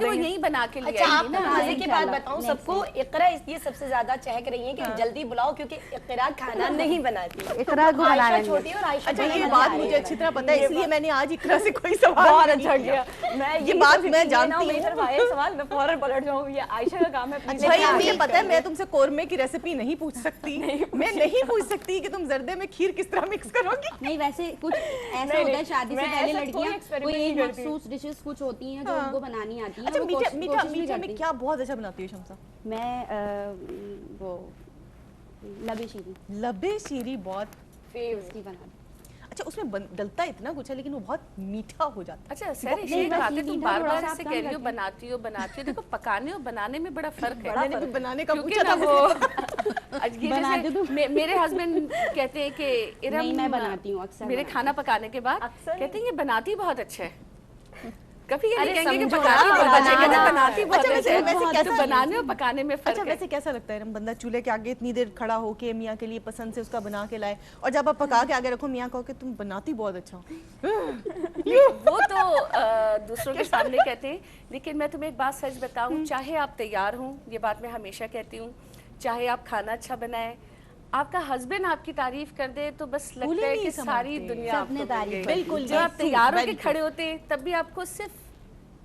Speaker 1: وہ یہی بنا کے لے
Speaker 4: اچھا آپ مزے کی بات بتاؤں سب کو, اقرا اس لیے سب سے زیادہ چہک رہی ہیں کہ جلدی بلاؤ کیونکہ اقرا کھانا نہیں بناتی.
Speaker 5: اقرا کو بنانا
Speaker 4: چھوٹی اور عائشہ.
Speaker 2: اچھا یہ بات مجھے اچھی طرح پتا ہے, اس لیے میں نے آج اقرا سے کوئی سوال
Speaker 8: بہت اچھا کیا.
Speaker 2: یہ بات میں جانتی ہوں.
Speaker 8: سوال میں فوراً پلٹ جاؤں, یہ عائشہ کا کام ہے.
Speaker 2: بھائی مجھے پتا ہے میں تم سے قورمے کی ریسیپی نہیں پوچھ سکتی, میں نہیں پوچھ سکتی کہ تم زردے میں کھیر کس طرح مکس کرو گی.
Speaker 5: نہیں ویسے کچھ ایسا ہوتا ہے شادی سے پہلے لڑکیاں کوئی ایک مخصوص ڈشز کچھ ہوتی ہیں جو ان کو بنانی آتی ہیں.
Speaker 2: اچھا میٹھے میں کیا بہت اچھا بناتی ہے شمسا؟
Speaker 5: میں وہ
Speaker 2: لبے شیری بہت
Speaker 5: فیوریٹ بناتی.
Speaker 2: اچھا اس میں ڈلتا اتنا کچھ ہے لیکن وہ بہت میٹھا ہو جاتا ہے.
Speaker 1: اچھا سر یہ بات ہے تم بار بار سے کہہ رہی ہو بناتی ہو, دیکھو پکانے اور بنانے میں بڑا فرق ہے.
Speaker 2: میں نے بھی بنانے کا پوچھا تھا
Speaker 1: وہ میرے ہسبینڈ کہتے ہیں کہ ارم
Speaker 5: میں بناتی ہوں اکثر,
Speaker 1: میرے کھانا پکانے کے بعد کہتے ہیں یہ بناتی بہت اچھا ہے. کبھی یہ کہیں گے کہ بناتی بہت اچھا ہے, تو بنانے اور پکانے میں فرق ہے.
Speaker 2: اچھا ویسے کیسا لگتا ہے بندہ چولہے کے آگے اتنی دیر کھڑا ہو کے میاں کے لیے پسند سے اس کا بنا کے لائے, اور جب آپ پکا کے آگے رکھو میاں کہو کہ تم بناتی بہت اچھا ہو.
Speaker 1: وہ تو دوسروں کے سامنے کہتے ہیں, لیکن میں تمہیں ایک بات سچ بتاؤں, چاہے آپ تیار ہوں, یہ بات میں ہمیشہ کہتی ہوں, چاہے آپ کھانا اچھا بنائیں, آپ کا ہسبینڈ آپ کی تعریف کر دے تو بس لگتا ہے کہ ساری دنیا آپ کو تعریف. بالکل جب آپ تیار ہو کے کھڑے ہوتے تب بھی آپ کو صرف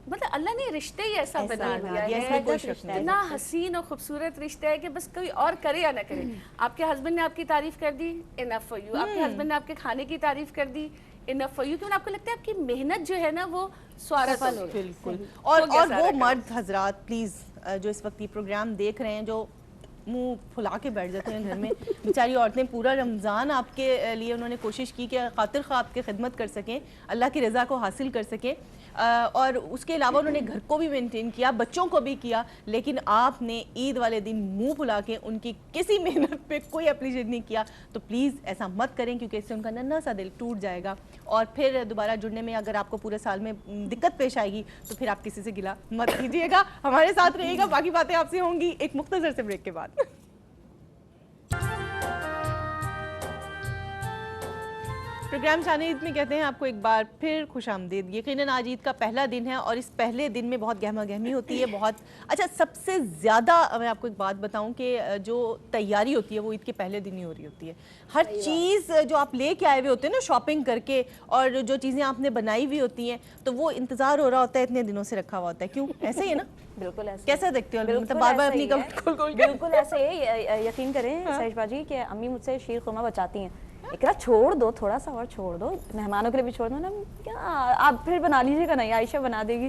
Speaker 1: مطلب اللہ نے رشتے ہی ایسا بنا دیا ہے, اتنا حسین اور خوبصورت رشتہ ہے کہ بس کوئی اور کرے یا نہ کرے. آپ کے ہسبینڈ نے آپ کی تعریف کر دی, انف فار یو. آپ کے ہسبینڈ نے آپ کے کھانے کی تعریف کر دی, انف فار یو. کیوں آپ کو لگتا ہے آپ کی محنت جو ہے نا وہ سوارت ہو.
Speaker 2: بالکل. اور وہ مرد حضرات پلیز جو اس وقت یہ پروگرام دیکھ رہے ہیں, جو منہ پھلا کے بیٹھ جاتے ہیں گھر میں, بیچاری عورتیں پورا رمضان آپ کے لیے انہوں نے کوشش کی کہ خاطر خواہ آپ کی خدمت کر سکیں, اللہ کی رضا کو حاصل کر سکیں, اور اس کے علاوہ انہوں نے گھر کو بھی مینٹین کیا, بچوں کو بھی کیا, لیکن آپ نے عید والے دن منہ پھلا کے ان کی کسی محنت پہ کوئی اپریشیٹ نہیں کیا. تو پلیز ایسا مت کریں کیونکہ اس سے ان کا ننھا سا دل ٹوٹ جائے گا, اور پھر دوبارہ جڑنے میں اگر آپ کو پورے سال میں دقت پیش آئے گی تو پھر آپ کسی سے گلا مت کیجیے گا. ہمارے ساتھ رہیے گا, باقی باتیں آپ سے ہوں گی ایک مختصر سے بریک کے بعد. پروگرام شان عید میں کہتے ہیں آپ کو ایک بار پھر خوش آمدید. یقیناً آج عید کا پہلا دن ہے اور اس پہلے دن میں بہت گہما گہمی ہوتی ہے. بہت اچھا, سب سے زیادہ میں آپ کو ایک بات بتاؤں کہ جو تیاری ہوتی ہے وہ عید کے پہلے دن ہی ہو رہی ہوتی ہے. ہر چیز جو آپ لے کے آئے ہوئے ہوتے ہیں نا شاپنگ کر کے, اور جو چیزیں آپ نے بنائی ہوئی ہوتی ہیں, تو وہ انتظار ہو رہا ہوتا ہے, اتنے دنوں سے رکھا ہوا ہوتا ہے. کیوں ایسے ہی ہے نا؟
Speaker 8: بالکل ایسے.
Speaker 2: کیسا دیکھتے ہو مطلب بار بار اپنی کمر کھول کھول کے؟
Speaker 8: بالکل ایسے ہے. یقین کریں سیرش باجی کہ امی مجھ سے شیر خورما بچاتی ہیں, اقرا چھوڑ دو, تھوڑا سا اور چھوڑ دو, مہمانوں کے لیے بھی چھوڑ دو نا, کیا آپ پھر بنا لیجیے گا, نہیں عائشہ بنا دے گی.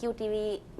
Speaker 9: Q TV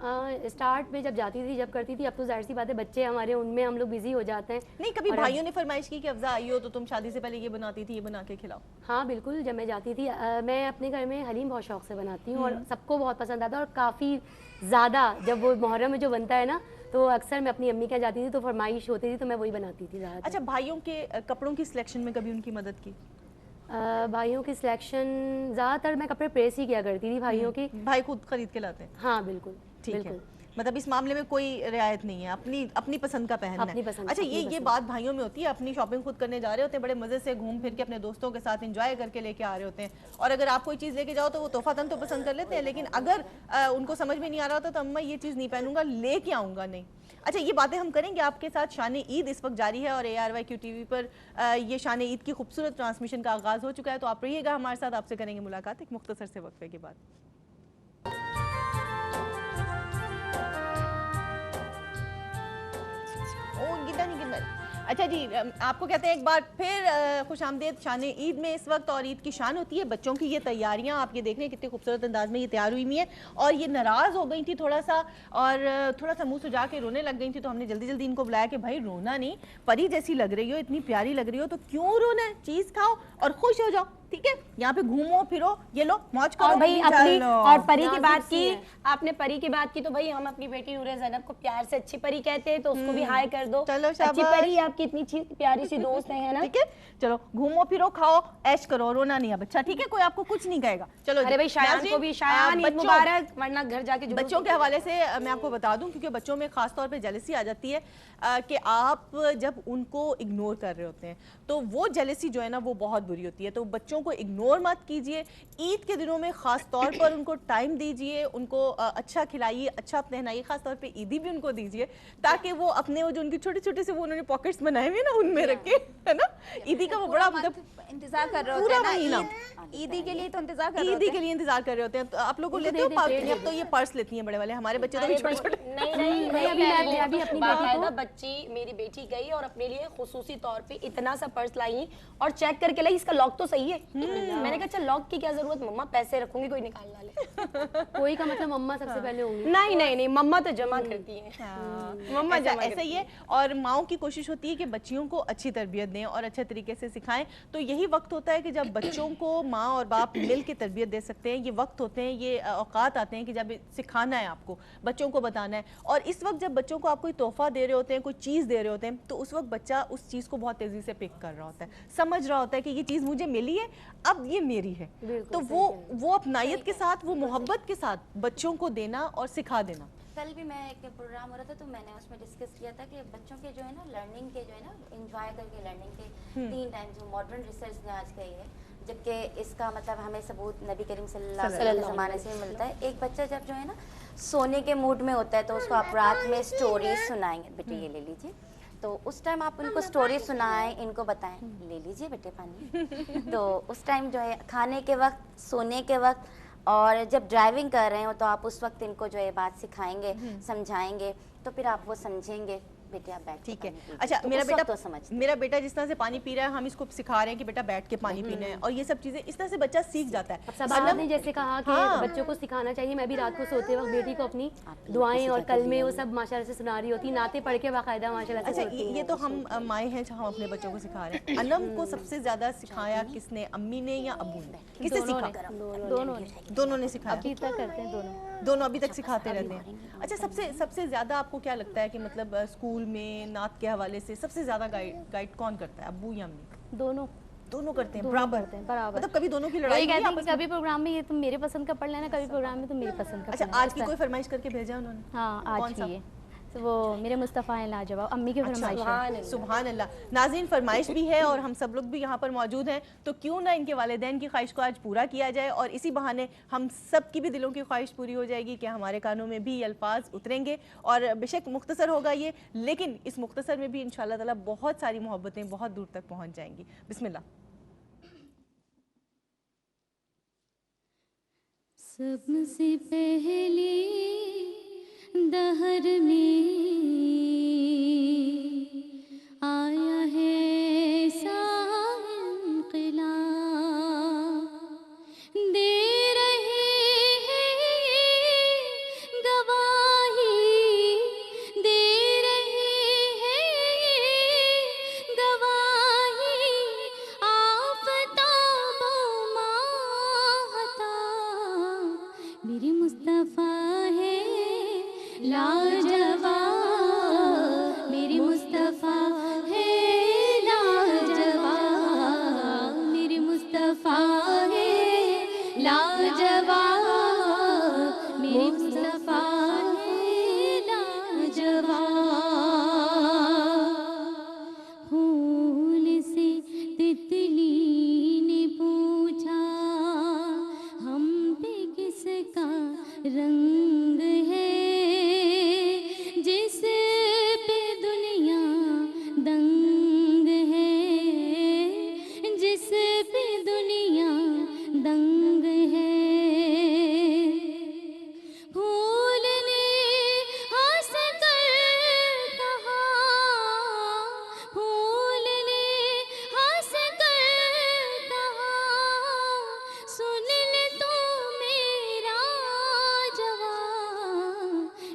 Speaker 10: اسٹارٹ میں جب جاتی تھی، جب کرتی تھی، اب تو ظاہر سی بات ہے بچے ہمارے ان میں ہم لوگ بزی ہو جاتے ہیں.
Speaker 2: نہیں کبھی بھائیوں نے فرمائش کی کہ افضا آئی ہو تو تم شادی سے پہلے یہ بناتی تھی، یہ بنا کے کھلاؤ؟
Speaker 10: ہاں بالکل، جب میں جاتی تھی میں اپنے گھر میں حلیم بہت شوق سے بناتی ہوں اور سب کو بہت پسند آتا ہے، اور کافی زیادہ جب وہ محرم میں جو بنتا ہے نا تو اکثر میں اپنی امی کے جاتی تھی تو فرمائش ہوتی تھی تو میں وہی بناتی تھی زیادہ.
Speaker 2: اچھا بھائیوں کے کپڑوں کی سلیکشن میں کبھی ان کی مدد کی؟
Speaker 10: بھائیوں کی سلیکشن زیادہ تر میں کپڑے پریس ہی کیا کرتی تھی بھائیوں کی.
Speaker 2: بھائی خود خرید کے لاتے ہیں؟
Speaker 10: ہاں بالکل.
Speaker 2: ٹھیک ہے، مطلب اس معاملے میں کوئی رعایت نہیں ہے، اپنی پسند کا پہننا ہے. اچھا یہ بات بھائیوں میں ہوتی ہے، اپنی شاپنگ خود کرنے جا رہے ہوتے ہیں، بڑے مزے سے گھوم پھر کے اپنے دوستوں کے ساتھ انجوائے کر کے لے کے آ رہے ہوتے ہیں، اور اگر آپ کوئی چیز لے کے جاؤ تو وہ تحفہ تو پسند کر لیتے ہیں، لیکن اگر ان کو سمجھ میں نہیں آ رہا ہوتا تو اماں یہ چیز نہیں پہنوں گا، لے کے آؤں گا نہیں. اچھا یہ باتیں ہم کریں گے آپ کے ساتھ. شان عید اس وقت جاری ہے اور ARYQ TV پر یہ شان عید کی خوبصورت ٹرانسمیشن کا آغاز ہو چکا ہے، تو آپ رہیے گا ہمارے ساتھ. آپ سے کریں گے ملاقات ایک مختصر سے وقفے کے بعد. اچھا جی، آپ کو کہتے ہیں ایک بار پھر خوش آمدید شان عید میں. اس وقت اور عید کی شان ہوتی ہے بچوں کی یہ تیاریاں. آپ یہ دیکھ رہے ہیں کتنے خوبصورت انداز میں یہ تیار ہوئی ہیں، اور یہ ناراض ہو گئی تھی تھوڑا سا، اور تھوڑا سا منہ سجا کے رونے لگ گئی تھی، تو ہم نے جلدی جلدی ان کو بلایا کہ بھائی رونا نہیں، پری جیسی لگ رہی ہو، اتنی پیاری لگ رہی ہو، تو کیوں رونا ہے، چیز کھاؤ اور خوش ہو جاؤ. ٹھیک ہے، یہاں پہ گھومو پھرو، یہ لو موج کرو.
Speaker 4: اور بھائی اپنی اور پری کی بات کی، آپ نے پری کی بات کی، تو بھائی ہم اپنی بیٹی نور زینب کو پیار سے اچھی پری کہتے ہیں، تو اس کو بھی ہائے کر دو. اچھی پری آپ کی اتنی پیاری سی دوست ہے نا.
Speaker 2: ٹھیک ہے، چلو گھومو پھرو، کھاؤ عیش کرو، رونا نہیں اب. اچھا ٹھیک ہے، کوئی آپ کو کچھ نہیں کہے گا. چلو
Speaker 4: ارے بھائی شایان کو بھی شایان عید مبارک، ورنہ گھر جا کے
Speaker 2: بچوں کے حوالے سے میں آپ کو بتا دوں، کیونکہ بچوں میں خاص طور پہ جیلسی آ جاتی ہے کہ آپ جب ان کو اگنور کر رہے ہوتے ہیں تو وہ جیلسی جو ہے نا وہ بہت بری ہوتی ہے. تو بچوں کو اگنور مت کیجئے. عید کے دنوں میں خاص طور پر ان کو ٹائم دیجئے، ان کو اچھا کھلائیے، اچھا پہنائیے، خاص طور پہ عیدی بھی ان کو دیجئے، تاکہ وہ اپنے وہ جو ان کی چھوٹے چھوٹے سے وہ انہوں نے پاکٹس بنائے ہوئے نا ان میں رکھے، ہے نا. عیدی کا وہ بڑا مطلب
Speaker 11: انتظار کر رہے ہوتے ہیں نا، عیدی کے لیے تو انتظار کر رہے ہوتے ہیں،
Speaker 2: عیدی کے لیے انتظار کر رہے ہوتے ہیں. تو آپ لوگوں لیتے ہو پارٹی؟ اب تو یہ پرس لیتی ہیں بڑے والے، ہمارے بچے تو چھوٹے چھوٹے.
Speaker 4: نہیں، باقاعدہ بچی میری بیٹی گئی اور اپنے لیے خصوصی طور پہ اتنا سا پرس لائی اور چیک کر کے لائی اس کا لاک تو صحیح ہے. میں نے کہا چل لاک کی کیا ضرورت، مما پیسے رکھوں گی کوئی نکال نہ لے.
Speaker 10: کوئی کا مطلب مما سب سے پہلے ہوں گی.
Speaker 4: نہیں مما تو جمع کرتی ہیں، مما جمع
Speaker 2: ایسا ہی ہے. اور ماؤں کی کوشش ہوتی ہے کہ بچیوں کو اچھی تربیت دیں اور اچھے طریقے سے سکھائیں. تو یہی وقت ہوتا ہے کہ جب بچوں کو ماں اور باپ مل کے تربیت دے سکتے ہیں. یہ وقت ہوتے ہیں، یہ اوقات آتے ہیں کہ جب سکھانا ہے آپ کو، بچوں کو بتانا ہے. اور اس وقت جب بچوں کو آپ کوئی تحفہ دے رہے ہوتے ہیں، کوئی چیز دے رہے ہوتے ہیں، تو اس وقت بچہ اس چیز کو بہت تیزی سے پک کر رہا ہوتا ہے، سمجھ رہا ہوتا ہے کہ یہ چیز مجھے ملی ہے، اب یہ میری ہے. تو وہ اپنائیت کے ساتھ، وہ محبت کے ساتھ بچوں کو دینا اور سکھا دینا.
Speaker 9: کل بھی میں ایک پروگرام ہو رہا تھا تو میں نے اس میں ڈسکس کیا تھا کہ بچوں کے جو ہے نا لرننگ کے جو ہے نا انجوائے کر کے لرننگ کے 3 ٹائم جو ماڈرن ریسرچ نے آج کہی ہے، جبکہ اس کا مطلب ہمیں ثبوت نبی کریم صلی اللہ علیہ وسلم کے زمانے سے ملتا ہے. ایک بچہ جب جو ہے نا سونے کے موڈ میں ہوتا ہے تو اس کو آپ رات میں اسٹوریز سنائیں گے، بیٹے یہ لے لیجیے، تو اس ٹائم آپ ان کو اسٹوری سنائیں، ان کو بتائیں لے لیجیے بیٹے پانی. تو اس ٹائم جو ہے کھانے کے وقت، سونے کے وقت، اور جب ڈرائیونگ کر رہے ہو تو آپ اس وقت ان کو جو ہے بات سکھائیں گے، سمجھائیں گے، تو پھر آپ وہ سمجھیں گے بیٹے آپ بیٹھ.
Speaker 2: ٹھیک ہے. اچھا میرا بیٹا جس طرح سے پانی پی رہا ہے، ہم اس کو سکھا رہے ہیں کہ بیٹا بیٹھ کے پانی پینا ہے، اور یہ سب چیزیں اس طرح سے بچہ سیکھ جاتا ہے.
Speaker 10: سبا نے جیسے کہا کہ بچوں کو سکھانا چاہیے. میں بھی رات کو سوتے وقت بیٹی کو اپنی دعائیں اور کلمے وہ سب ماشاءاللہ سے سنا رہی ہوتی، نعتیں پڑھ کے باقاعدہ ماشاءاللہ سے.
Speaker 2: اچھا یہ تو ہم مائیں ہیں جو ہم اپنے بچوں کو سکھا رہے ہیں. علم کو سب سے زیادہ سکھایا کس نے، امی نے یا ابو نے؟ کسے سکھا؟ دونوں نے سکھایا.
Speaker 10: ابھی تک کرتے ہیں
Speaker 2: دونوں ابھی تک سکھاتے رہتے ہیں. اچھا سب سے زیادہ آپ کو کیا لگتا ہے کہ مطلب اسکول میں نعت کے حوالے سے سب سے زیادہ گائیڈ کون کرتا ہے، ابو یا امی؟ دونوں کرتے ہیں برابر. مطلب کبھی دونوں کی لڑائی
Speaker 10: نہیں ہے؟ کبھی پروگرام میں یہ تم میرے پسند کا پڑھ لینا، کبھی پروگرام میں تم میری پسند کا.
Speaker 2: اچھا آج کی کوئی فرمائش کر کے بھیجا انہوں نے؟
Speaker 10: ہاں آج کی وہ میرے مصطفیٰ ہیں لاجواب، امی کی فرمائش ہے.
Speaker 2: سبحان اللہ. ناظرین فرمائش بھی ہے اور ہم سب لوگ بھی یہاں پر موجود ہیں، تو کیوں نہ ان کے والدین کی خواہش کو آج پورا کیا جائے، اور اسی بہانے ہم سب کی بھی دلوں کی خواہش پوری ہو جائے گی کہ ہمارے کانوں میں بھی یہ الفاظ اتریں گے. اور بے شک مختصر ہوگا یہ، لیکن اس مختصر میں بھی انشاءاللہ تعالیٰ بہت ساری محبتیں بہت دور تک پہنچ جائیں گی. بسم اللہ.
Speaker 7: سب سے پہلے دہر میں آیا ہے ایسا انقلاب، دے رہے ہیں گواہ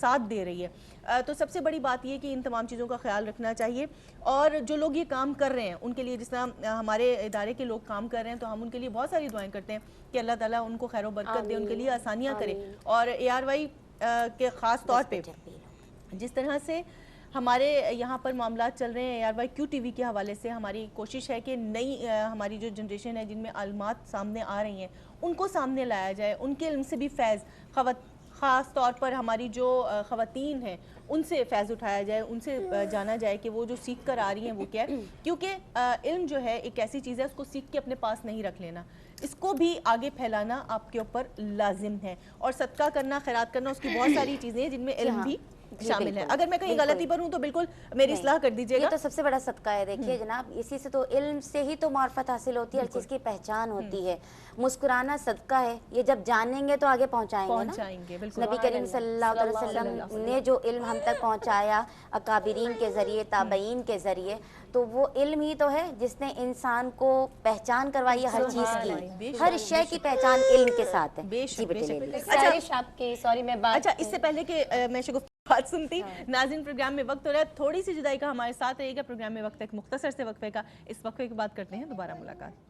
Speaker 2: ساتھ دے رہی ہے. تو سب سے بڑی بات یہ کہ ان تمام چیزوں کا خیال رکھنا چاہیے, اور جو لوگ یہ کام کر رہے ہیں ان کے لیے, جس طرح ہمارے ادارے کے لوگ کام کر رہے ہیں, تو ہم ان کے لیے بہت ساری دعائیں کرتے ہیں کہ اللہ تعالیٰ ان کو خیر و برکت دے, ان کے لیے آسانیاں کرے. اور ARY کے خاص طور پہ جس طرح سے ہمارے یہاں پر معاملات چل رہے ہیں ARY QTV کے حوالے سے, ہماری کوشش ہے کہ نئی ہماری جو جنریشن ہے جن میں علمات سامنے آ رہی ہیں ان کو سامنے لایا جائے, ان کے علم سے بھی فیض, خاص طور پر ہماری جو خواتین ہیں ان سے فیض اٹھایا جائے, ان سے جانا جائے کہ وہ جو سیکھ کر آ رہی ہیں وہ کیا ہے. کیونکہ علم جو ہے ایک ایسی چیز ہے, اس کو سیکھ کے اپنے پاس نہیں رکھ لینا, اس کو بھی آگے پھیلانا آپ کے اوپر لازم ہے. اور صدقہ کرنا, خیرات کرنا, اس کی بہت ساری چیزیں ہیں جن میں علم بھی شامل ہے. اگر میں کہیں غلطی پر ہوں تو بالکل میری اصلاح کر دیجیے گا.
Speaker 9: یہ تو سب سے بڑا صدقہ ہے. دیکھیے جناب, اسی سے تو علم سے ہی تو معرفت حاصل ہوتی ہے, ہر چیز کی پہچان ہوتی ہے. مسکرانا صدقہ ہے, یہ جب جانیں گے تو آگے پہنچائیں گے. نبی کریم صلی اللہ علیہ وسلم نے جو علم ہم تک پہنچایا اکابرین کے ذریعے, تابعین کے ذریعے, تو وہ علم ہی تو ہے جس نے انسان کو پہچان کروائی ہے ہر چیز کی. ہر شے کی پہچان علم کے ساتھ ہے.
Speaker 2: اچھا, اس سے پہلے کہ میں شگفتہ بات سنتی, ناظرین پروگرام میں وقت ہو رہا ہے تھوڑی سی جدائی کا, ہمارے ساتھ رہے گا. پروگرام میں وقت ایک مختصر سے وقفے کا, اس وقفے کی بات کرتے ہیں, دوبارہ ملاقات.